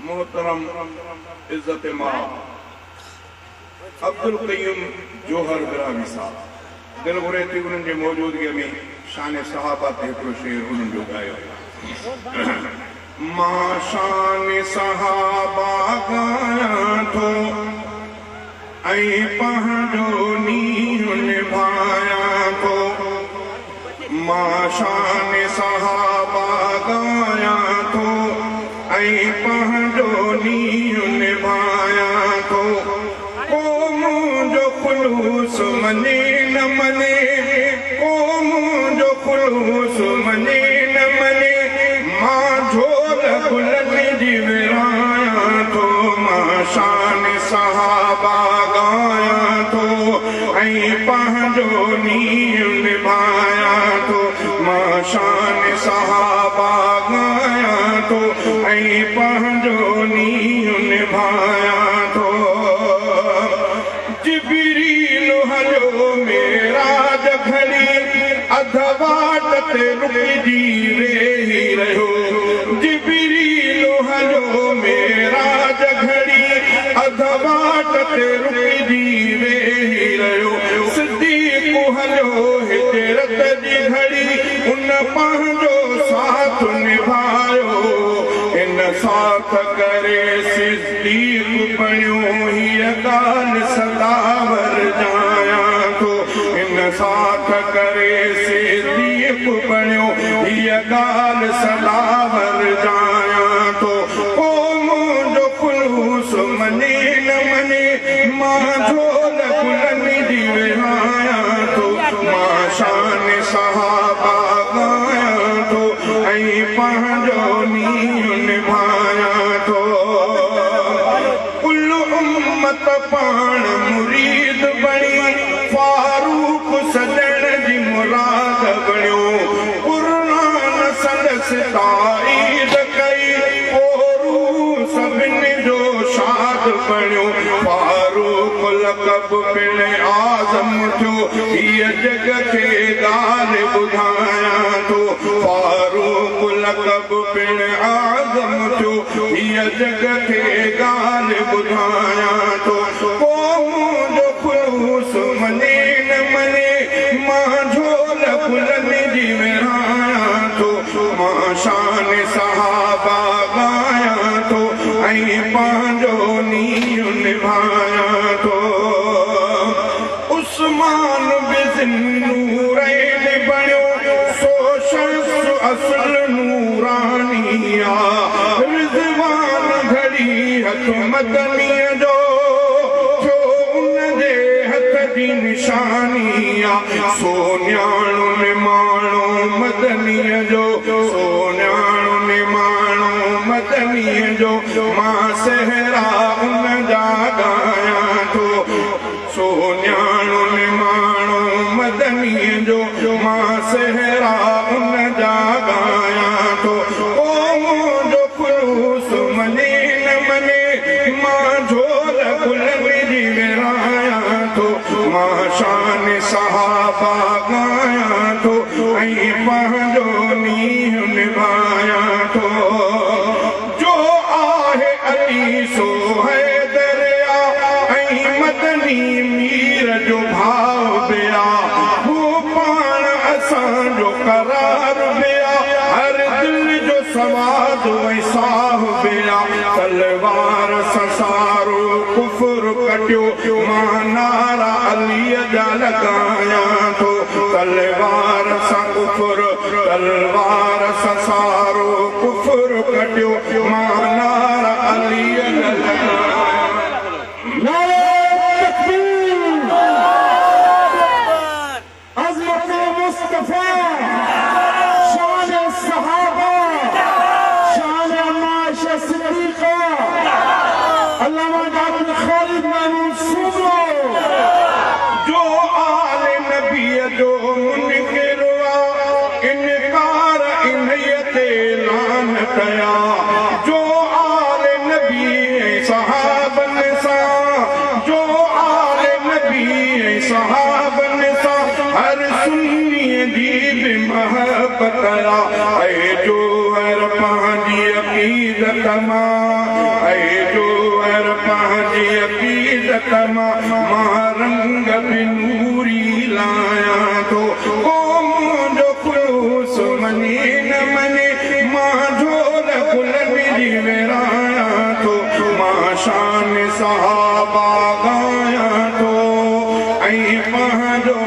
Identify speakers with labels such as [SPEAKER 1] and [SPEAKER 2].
[SPEAKER 1] मोहतरम इज्जत मां अब्दुल कय्यूम जोहर बिरावी साहब दिल घुरे थी उन्हनि जे मौजूदगीअ में शान सहाबा ते हिकिड़ो शेर उन्हनि जो ॻायो मां शान सहाबा ॻायां थो ऐं पंहिंजो नींहुं निभायां थो मां शान सहाबा ॻायां थो ऐं पंहिंजो नींहुं निभायां थो को मुंहिंजो खुलूस मञे न मञे को मुंहिंजो खुलूस मञे न मञे मां झोल गुलनि जी विरायां थो मां शान सहाबा ॻायां थो ऐं पंहिंजो नींहुं निभायां थो मां शान सहाबा ॻायां थो ऐं पंहिंजो नींहुं निभायां थो जिबरील हलियो मेराज घड़ी अध वाट ते रुकिजी वेही रहियो जिबरील हलियो मेराज घड़ी अध वाट ते रुकिजी वेही रहियो सिद्दीक़ हलियो हिजरत जी घड़ी उन पंहिंजो साथ निभायो इन साथ करे सिद्दीक़ बणियो हीअ ॻाल्हि सदावर जायां थो इन साथ करे सिद्दीक़ बणियो हीअ ॻाल्हि सदावर जायां थो ओ मुंहिंजो खुलूस मञे न मञे मां झोल गुलनि जी विरायां थो मां शान सहाबा ॻायां थो ऐं पंहिंजो नींहुं निभायां थो कुल उम्मत पाण मुरीद बणी फारूक सजण जी मुराद बणियो क़ुरान संदसि ताईद कई पोरू सभिनी जो शाद बणियो फारूक लक़ब पिण आज़म थियो हीअ जग खे ॻाल्हि ॿुधायां थो फारूक लक़ब पिण आज़म थियो हीअ जग खे ॻाल्हि ॿुधायां थो को मुंहिंजो खुलूस मञे न मञे मां झोल गुलनि जी विरायां थो मां शान सहाबा ॻायां थो ऐं पंहिंजो नींहुं निभायां थो उस्मान बिन नूरैन बणियो सो शख्स असुल नूरानिया रिज़वान घड़ी हथ मदनीअ जो छो उनजे हथ जी निशानिया सोन्याणो निमाणो मदनीअ जो सोन्याणो निमाणो मदनीअ जो मां सहरा उन जा ॻायां थो सोन्याणो निमाणो मदनीअ जो मां सहरा उन जा ॻायां थो ओ मुंहिंजो खुलूस मञे न मञे मां झोल गुलनि जी विरायां थो मां शान सहाबा ॻायां थो ऐं पंहिंजो नींहुं निभायां थो जो आहे अली सो हैदर ऐं मदनी मीर जो भाव बिया हू पाण असांजो करार बिया हर दिल जो सवाद ऐं साह बिया तलवार ससारो कुफर कटियो मां नारा अलीअ जा लॻायां थो तलवार सां कुफर तलवार ससारो कुफर कटियो मां नारा अलीअ जा लॻायां जो आले नबी सहाबन सा जो आले नबी सहाबन सा हर सुन्नी दी महबत ऐ जो हर पानी अक़ीदत मां ऐं जो हर पंहिंजी अक़ीदत मां रंग बि नूरी लायां थो क़ौम जो खुलूस मञे न मञे मां झोल गुल विझी विरायां थो मां शान सहाबा ॻायां थो ऐं पंहिंजो